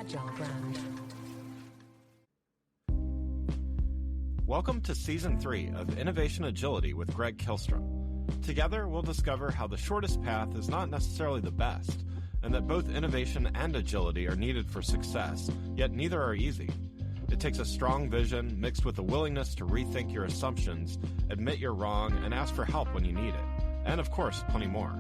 agile brand. Welcome to Season 3 of Innovation Agility with Greg Kihlstrom. Together, we'll discover how the shortest path is not necessarily the best, and that both innovation and agility are needed for success, yet neither are easy. It takes a strong vision mixed with a willingness to rethink your assumptions, admit you're wrong, and ask for help when you need it. And of course, plenty more.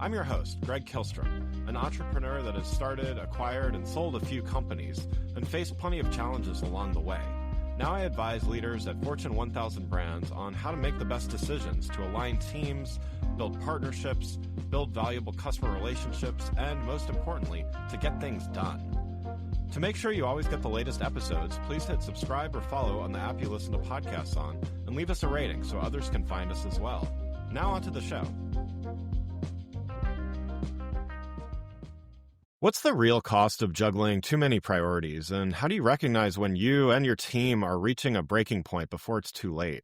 I'm your host, Greg Kihlstrom, an entrepreneur that has started, acquired, and sold a few companies, and faced plenty of challenges along the way. Now I advise leaders at Fortune 1000 brands on how to make the best decisions to align teams, build partnerships, build valuable customer relationships, and most importantly, to get things done. To make sure you always get the latest episodes, please hit subscribe or follow on the app you listen to podcasts on, and leave us a rating so others can find us as well. Now on to the show. What's the real cost of juggling too many priorities, and how do you recognize when you and your team are reaching a breaking point before it's too late?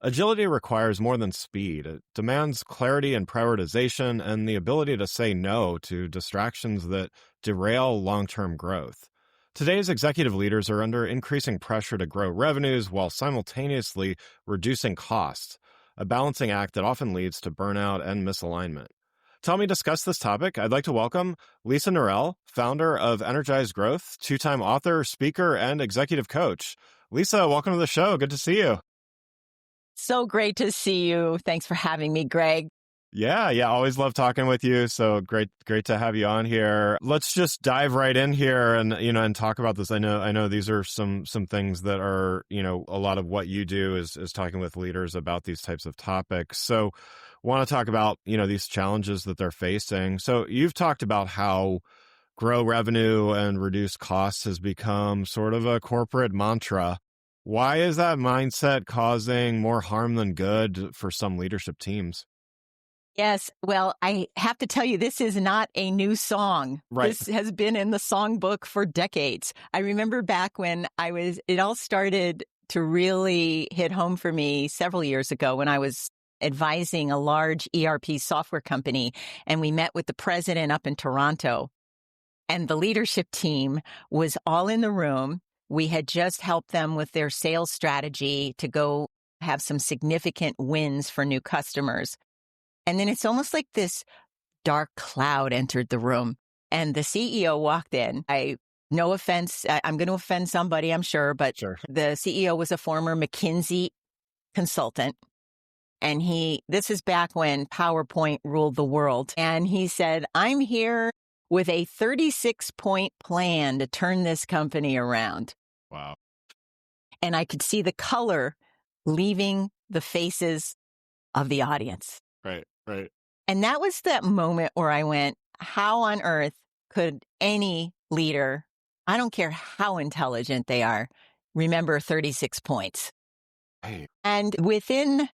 Agility requires more than speed. It demands clarity and prioritization and the ability to say no to distractions that derail long-term growth. Today's executive leaders are under increasing pressure to grow revenues while simultaneously reducing costs, a balancing act that often leads to burnout and misalignment. To help me discuss this topic, I'd like to welcome Lisa Nirell, founder of EnergizeGrowth, two-time author, speaker, and executive coach. Lisa, welcome to the show. Good to see you. So great to see you. Thanks for having me, Greg. Yeah. Always love talking with you. So great to have you on here. Let's just dive right in here and talk about this. I know these are some things that are, a lot of what you do is talking with leaders about these types of topics. So want to talk about, these challenges that they're facing. So you've talked about how grow revenue and reduce costs has become sort of a corporate mantra. Why is that mindset causing more harm than good for some leadership teams? Yes. Well, I have to tell you, this is not a new song. Right. This has been in the songbook for decades. I remember back when it all started to really hit home for me several years ago when I was advising a large ERP software company, and we met with the president up in Toronto, and the leadership team was all in the room. We had just helped them with their sales strategy to go have some significant wins for new customers. And then it's almost like this dark cloud entered the room and the CEO walked in. No offense, I'm going to offend somebody, I'm sure, but Sure. The CEO was a former McKinsey consultant. And this is back when PowerPoint ruled the world. And he said, I'm here with a 36-point plan to turn this company around. Wow. And I could see the color leaving the faces of the audience. Right. And that was that moment where I went, how on earth could any leader, I don't care how intelligent they are, remember 36 points? Hey. And within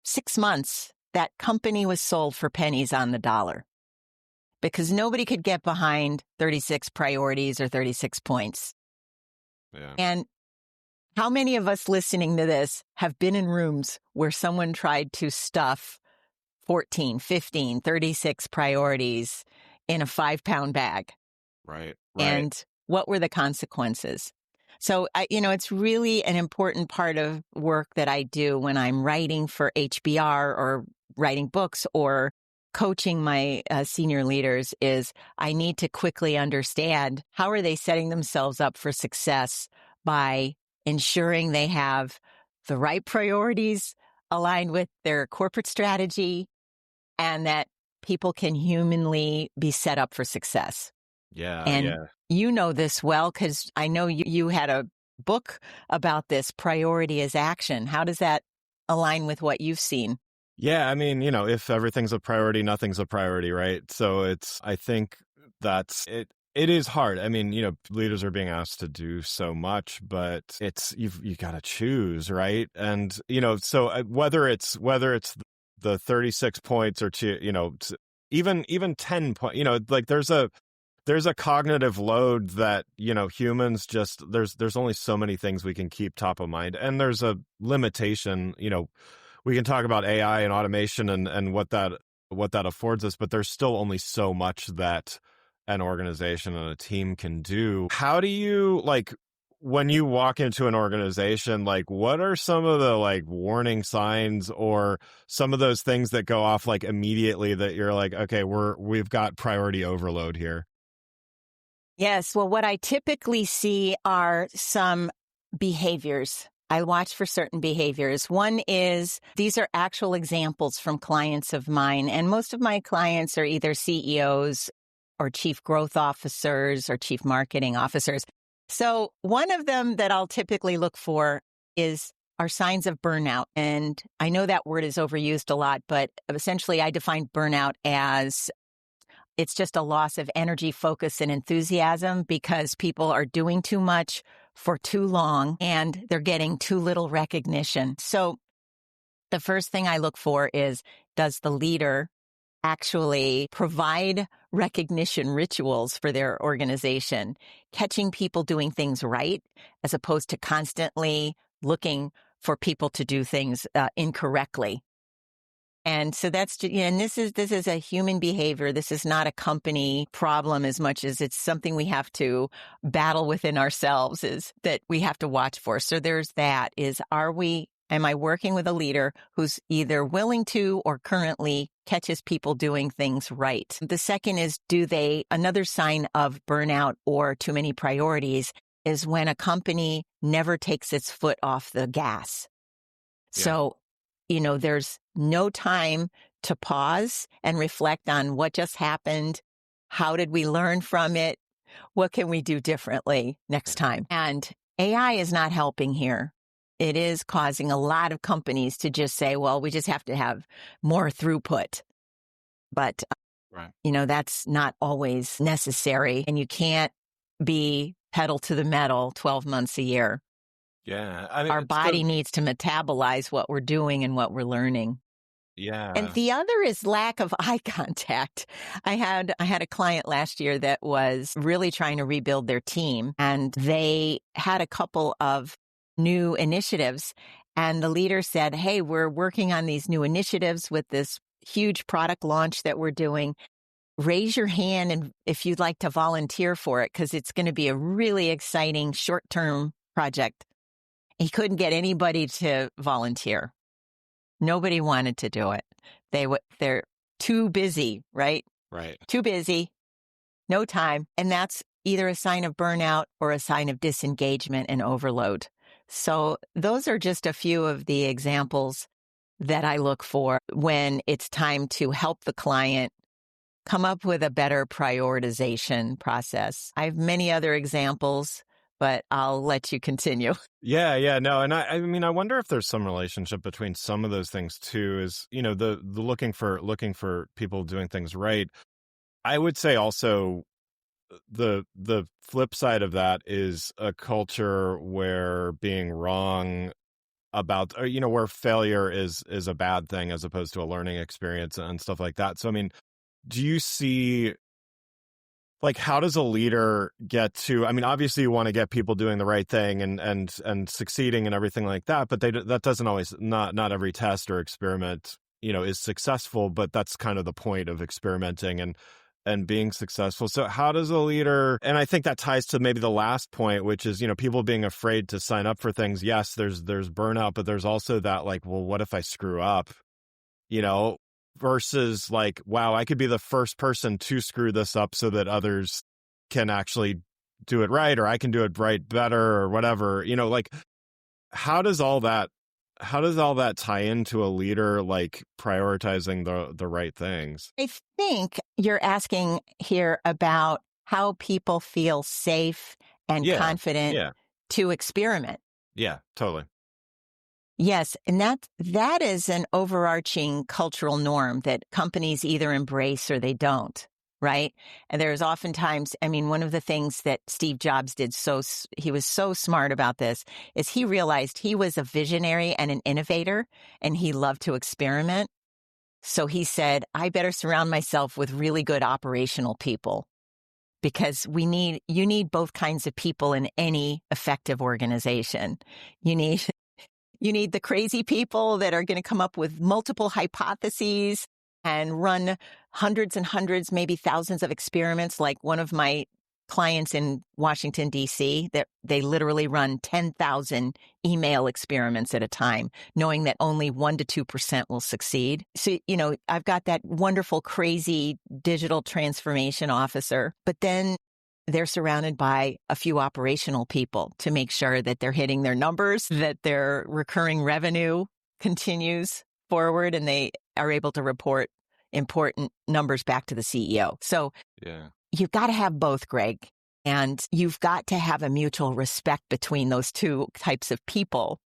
6 months, that company was sold for pennies on the dollar because nobody could get behind 36 priorities or 36 points. Yeah. And how many of us listening to this have been in rooms where someone tried to stuff 14, 15, 36 priorities in a 5-pound bag? Right. And what were the consequences? So, it's really an important part of work that I do when I'm writing for HBR or writing books or coaching my senior leaders is I need to quickly understand how are they setting themselves up for success by ensuring they have the right priorities aligned with their corporate strategy and that people can humanly be set up for success. Yeah. And you know this well because I know you had a book about this, Priority is Action. How does that align with what you've seen? Yeah, I mean, if everything's a priority, nothing's a priority, right? So I think that's it. It is hard. I mean, leaders are being asked to do so much, but you got to choose, right? And so whether it's the 36 points or even 10 points, like there's a cognitive load that humans just there's only so many things we can keep top of mind, and there's a limitation. We can talk about AI and automation and what that affords us, but there's still only so much that an organization and a team can do. How do you, like, when you walk into an organization, like, what are some of the like warning signs or some of those things that go off like immediately that you're like, okay, we've got priority overload here? Yes. Well, what I typically see are some behaviors. I watch for certain behaviors. One is these are actual examples from clients of mine. And most of my clients are either CEOs or chief growth officers or chief marketing officers. So one of them that I'll typically look for are signs of burnout. And I know that word is overused a lot, but essentially I define burnout as it's just a loss of energy, focus, and enthusiasm because people are doing too much for too long and they're getting too little recognition. So the first thing I look for is, does the leader actually provide recognition rituals for their organization, catching people doing things right as opposed to constantly looking for people to do things incorrectly? And so and this is a human behavior. This is not a company problem as much as it's something we have to battle within ourselves, is that we have to watch for. So there's that is, am I working with a leader who's either willing to or currently catches people doing things right? The second is, another sign of burnout or too many priorities is when a company never takes its foot off the gas. Yeah. So, there's no time to pause and reflect on what just happened. How did we learn from it? What can we do differently next time? And AI is not helping here. It is causing a lot of companies to just say, well, we just have to have more throughput. But, right. That's not always necessary. And you can't be pedal to the metal 12 months a year. Yeah. Our body needs to metabolize what we're doing and what we're learning. Yeah. And the other is lack of eye contact. I had a client last year that was really trying to rebuild their team, and they had a couple of new initiatives, and the leader said, hey, we're working on these new initiatives with this huge product launch that we're doing. Raise your hand and if you'd like to volunteer for it, because it's going to be a really exciting short-term project. He couldn't get anybody to volunteer. Nobody wanted to do it. They're too busy, right? Right. Too busy, no time. And that's either a sign of burnout or a sign of disengagement and overload. So those are just a few of the examples that I look for when it's time to help the client come up with a better prioritization process. I have many other examples, but I'll let you continue. Yeah, no. And I mean, I wonder if there's some relationship between some of those things too, is, the looking for people doing things right. I would say also the flip side of that is a culture where being wrong about, where failure is a bad thing as opposed to a learning experience and stuff like that. So, I mean, do you see, like, how does a leader get to, I mean, obviously you want to get people doing the right thing and succeeding and everything like that, but that doesn't always, not every test or experiment, is successful, but that's kind of the point of experimenting and being successful. So how does a leader, and I think that ties to maybe the last point, which is, people being afraid to sign up for things. Yes, there's burnout, but there's also that, like, well, what if I screw up, versus like, wow, I could be the first person to screw this up so that others can actually do it right, or I can do it right better, or whatever, like, how does all that tie into a leader, like, prioritizing the right things? I think you're asking here about how people feel safe and confident to experiment. Yeah, totally. Yes. And that is an overarching cultural norm that companies either embrace or they don't, right? And there's oftentimes, I mean, one of the things that Steve Jobs did, he was so smart about this, is he realized he was a visionary and an innovator, and he loved to experiment. So he said, I better surround myself with really good operational people, because you need both kinds of people in any effective organization. You need the crazy people that are going to come up with multiple hypotheses and run hundreds and hundreds, maybe thousands of experiments, like one of my clients in Washington, D.C., that they literally run 10,000 email experiments at a time, knowing that only 1% to 2% will succeed. So, I've got that wonderful, crazy digital transformation officer, but then they're surrounded by a few operational people to make sure that they're hitting their numbers, that their recurring revenue continues forward, and they are able to report important numbers back to the CEO. So Yeah. you've got to have both, Greg, and you've got to have a mutual respect between those two types of people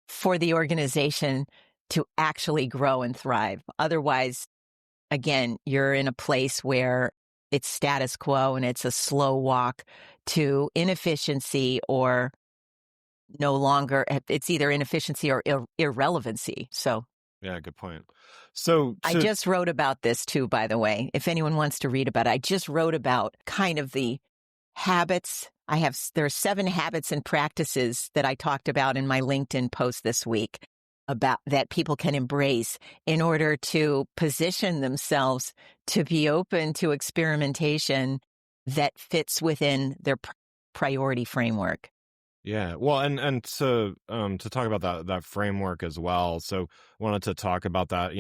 for the organization to actually grow and thrive. Otherwise, again, you're in a place where it's status quo and it's a slow walk to inefficiency, or no longer, it's either inefficiency or irrelevancy. So Yeah, good point. So I just wrote about this too, by the way. If anyone wants to read about it, I just wrote about kind of the habits. There are 7 habits and practices that I talked about in my LinkedIn post this week about that people can embrace in order to position themselves to be open to experimentation that fits within their priority framework. Yeah, well, and to talk about that framework as well. So wanted to talk about that,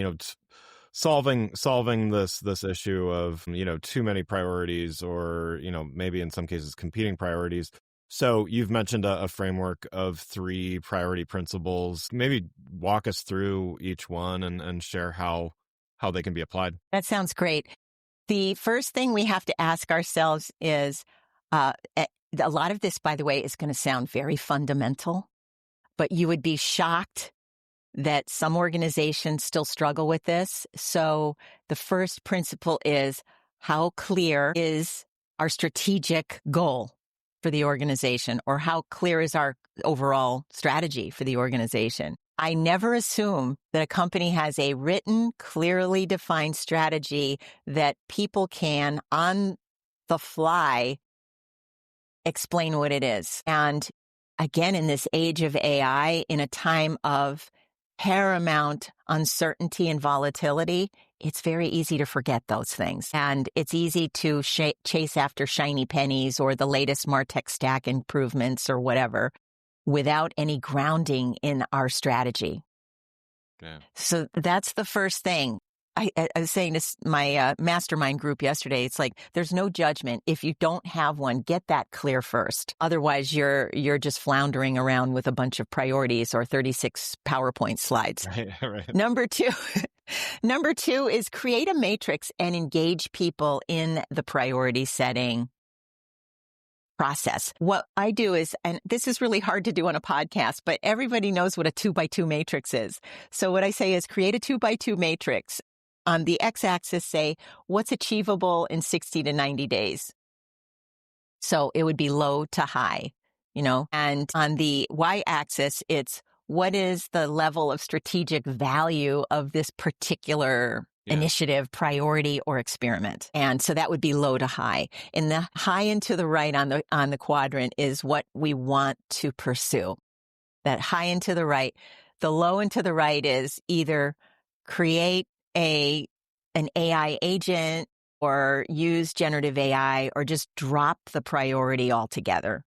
solving this issue of, too many priorities, or, maybe in some cases competing priorities. So you've mentioned a framework of 3 priority principles. Maybe walk us through each one and share how they can be applied. That sounds great. The first thing we have to ask ourselves is, a lot of this, by the way, is going to sound very fundamental, but you would be shocked that some organizations still struggle with this. So the first principle is, how clear is our strategic goal for the organization, or how clear is our overall strategy for the organization? I never assume that a company has a written, clearly defined strategy that people can, on the fly, explain what it is. And again, in this age of AI, in a time of paramount uncertainty and volatility, it's very easy to forget those things. And it's easy to chase after shiny pennies or the latest MarTech stack improvements or whatever, without any grounding in our strategy. Yeah. So that's the first thing. I was saying to my mastermind group yesterday, it's like, there's no judgment. If you don't have one, get that clear first. Otherwise, you're just floundering around with a bunch of priorities or 36 PowerPoint slides. Right. Number two is create a matrix and engage people in the priority setting process. What I do is, and this is really hard to do on a podcast, but everybody knows what a 2x2 matrix is. So what I say is, create a 2x2 matrix. On the x-axis, say, what's achievable in 60 to 90 days? So it would be low to high, and on the y-axis, it's what is the level of strategic value of this particular initiative, priority, or experiment. And so that would be low to high. And the high and to the right on the quadrant is what we want to pursue. That high and to the right. The low and to the right is either create an AI agent, or use generative AI, or just drop the priority altogether.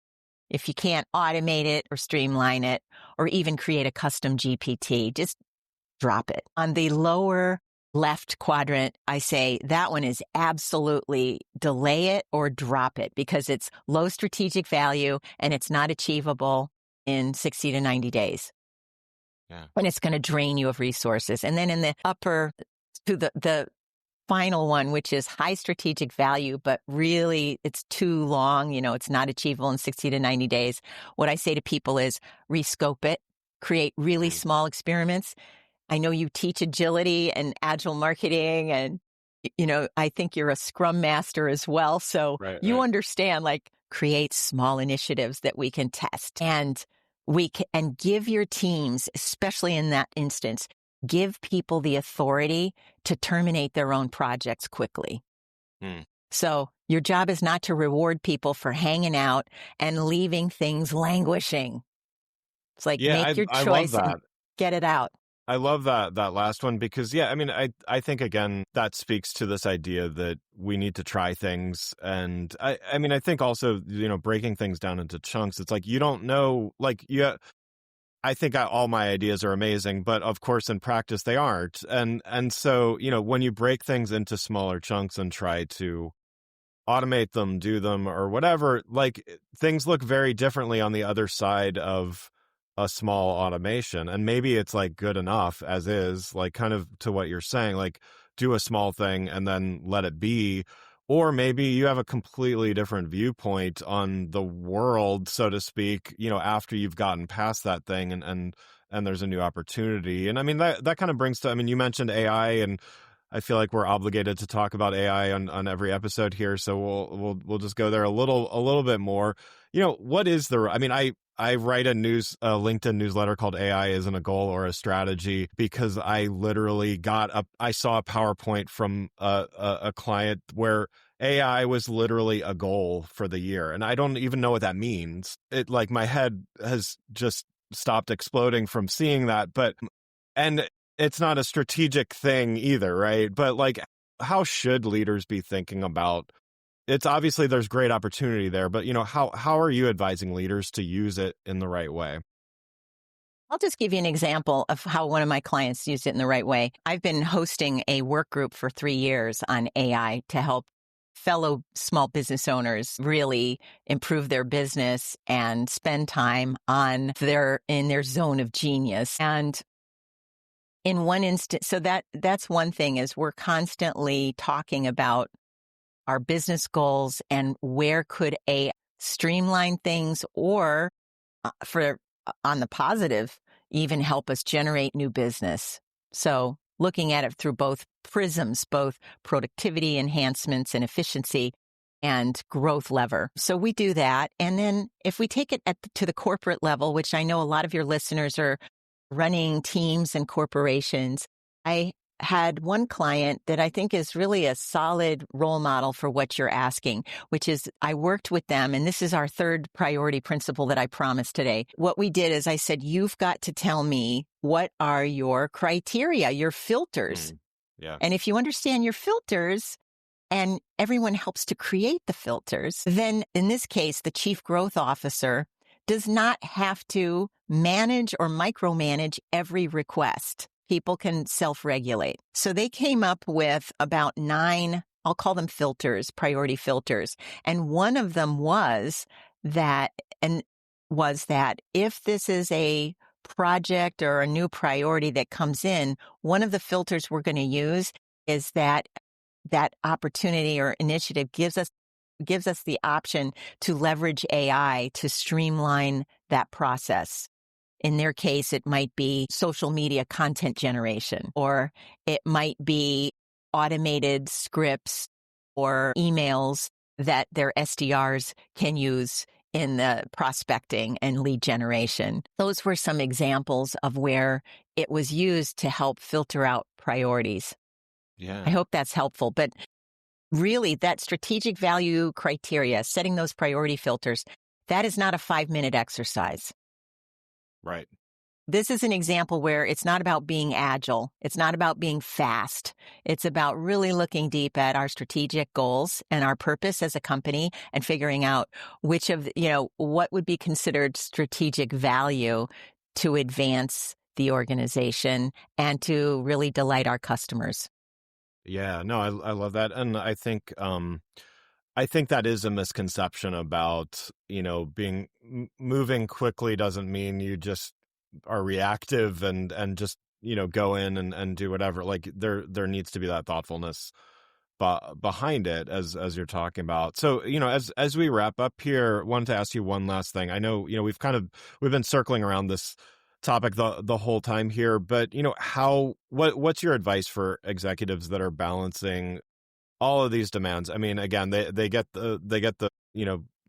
If you can't automate it or streamline it, or even create a custom GPT, just drop it. On the lower left quadrant, I say that one is absolutely delay it or drop it, because it's low strategic value and it's not achievable in 60 to 90 days. Yeah. And it's going to drain you of resources. And then in the upper, to the final one, which is high strategic value, but really it's too long, it's not achievable in 60 to 90 days. What I say to people is, rescope it, create really small experiments. I know you teach agility and agile marketing, and, I think you're a scrum master as well. So you understand, create small initiatives that we can test, and and give your teams, especially in that instance, give people the authority to terminate their own projects quickly. So your job is not to reward people for hanging out and leaving things languishing. It's like, make your choice and get it out. I love that last one because yeah, I mean I think again that speaks to this idea that we need to try things. And I mean I think also, breaking things down into chunks, it's like you don't know, like I think all my ideas are amazing, but of course in practice they aren't. And so, when you break things into smaller chunks and try to automate them, do them, or whatever, like things look very differently on the other side of a small automation. And maybe it's like good enough as is, like kind of to what you're saying, like do a small thing and then let it be. Or maybe you have a completely different viewpoint on the world, so to speak, after you've gotten past that thing and there's a new opportunity. And I mean, that kind of brings to, I mean, you mentioned AI, and I feel like we're obligated to talk about AI on every episode here, so we'll just go there a little bit more. What is I mean, I write a LinkedIn newsletter called AI Isn't a Goal or a Strategy, because I literally I saw a PowerPoint from a client where AI was literally a goal for the year, and I don't even know what that means. It, like, my head has just stopped exploding from seeing that, and it's not a strategic thing either, right? But like, how should leaders be thinking about it's obviously there's great opportunity there, but how are you advising leaders to use it in the right way? I'll just give you an example of how one of my clients used it in the right way. I've been hosting a work group for 3 years on AI to help fellow small business owners really improve their business and spend time in their zone of genius. And in one instance, so that's one thing, is we're constantly talking about our business goals and where could AI streamline things, or on the positive, even help us generate new business. So looking at it through both prisms, both productivity enhancements and efficiency and growth lever. So we do that. And then if we take it to the corporate level, which I know a lot of your listeners are running teams and corporations, I had one client that I think is really a solid role model for what you're asking, which is I worked with them, and this is our third priority principle that I promised today. What we did is I said, you've got to tell me what are your criteria, your filters. Yeah. And if you understand your filters, and everyone helps to create the filters, then in this case, the chief growth officer does not have to manage or micromanage every request. People can self-regulate. So they came up with about 9, I'll call them filters, priority filters. And one of them was that if this is a project or a new priority that comes in, one of the filters we're going to use is that opportunity or initiative gives us the option to leverage AI to streamline that process. In their case, it might be social media content generation, or it might be automated scripts or emails that their SDRs can use in the prospecting and lead generation. Those were some examples of where it was used to help filter out priorities. Yeah. I hope that's helpful. But really, that strategic value criteria, setting those priority filters, that is not a 5-minute exercise. Right. This is an example where it's not about being agile. It's not about being fast. It's about really looking deep at our strategic goals and our purpose as a company and figuring out which of, what would be considered strategic value to advance the organization and to really delight our customers. Yeah, no, I love that. And I think that is a misconception about, being moving quickly doesn't mean you just are reactive and just, go in and do whatever. Like there needs to be that thoughtfulness behind it as you're talking about. So, as we wrap up here, I wanted to ask you one last thing. I know, we've been circling around this topic the whole time here, but what's your advice for executives that are balancing all of these demands? I mean, again, they get the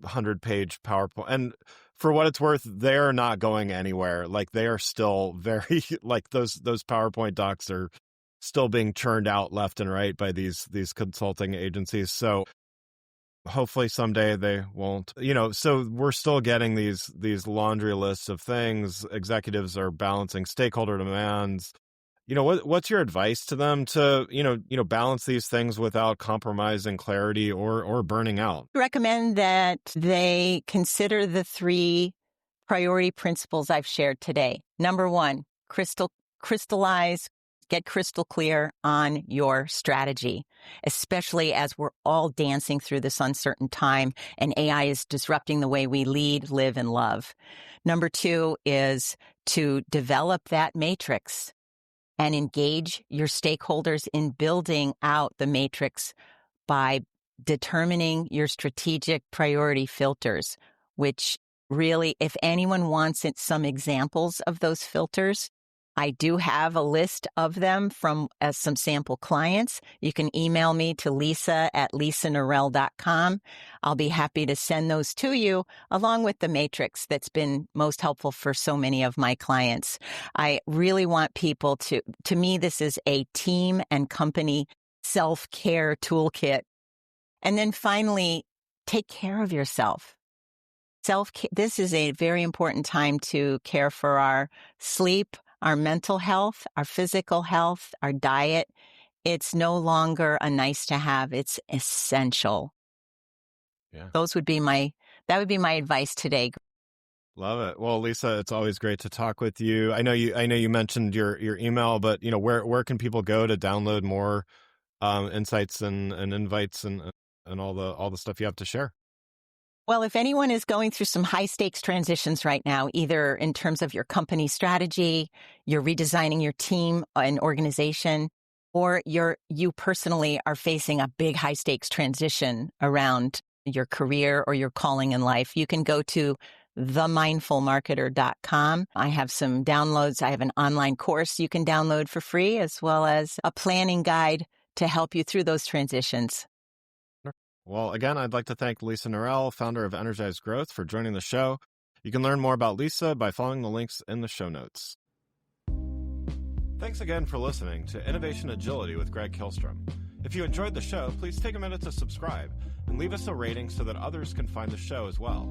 100-page PowerPoint, and for what it's worth, they're not going anywhere. Like, they are still very like those PowerPoint docs are still being churned out left and right by these consulting agencies. So hopefully someday they won't, so we're still getting these laundry lists of things. Executives are balancing stakeholder demands, what's your advice to them to, balance these things without compromising clarity or burning out? I recommend that they consider the 3 priority principles I've shared today. Number 1, crystallize, get crystal clear on your strategy, especially as we're all dancing through this uncertain time and AI is disrupting the way we lead, live, and love. Number 2 is to develop that matrix and engage your stakeholders in building out the matrix by determining your strategic priority filters, which really, if anyone wants some examples of those filters, I do have a list of them from some sample clients. You can email me to lisa@lisanirell.com. I'll be happy to send those to you along with the matrix that's been most helpful for so many of my clients. I really want people to me, this is a team and company self-care toolkit. And then finally, take care of yourself. Self-care. This is a very important time to care for our sleep, our mental health, our physical health, our diet. It's no longer a nice to have. It's essential. Yeah. That would be my advice today. Love it. Well, Lisa, it's always great to talk with you. I know you mentioned your email, but where can people go to download more insights and invites and all the stuff you have to share? Well, if anyone is going through some high stakes transitions right now, either in terms of your company strategy, you're redesigning your team and organization, or you personally are facing a big high stakes transition around your career or your calling in life, you can go to themindfulmarketer.com. I have some downloads. I have an online course you can download for free, as well as a planning guide to help you through those transitions. Well, again, I'd like to thank Lisa Nirell, founder of EnergizeGrowth, for joining the show. You can learn more about Lisa by following the links in the show notes. Thanks again for listening to Innovation Agility with Greg Kihlstrom. If you enjoyed the show, please take a minute to subscribe and leave us a rating so that others can find the show as well.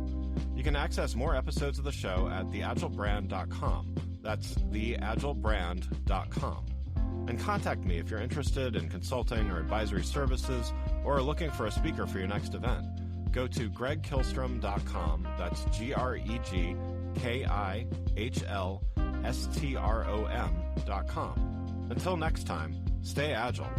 You can access more episodes of the show at theagilebrand.com. That's theagilebrand.com. And contact me if you're interested in consulting or advisory services or are looking for a speaker for your next event. Go to gregkihlstrom.com. That's GregKihlstrom.com. Until next time, stay agile.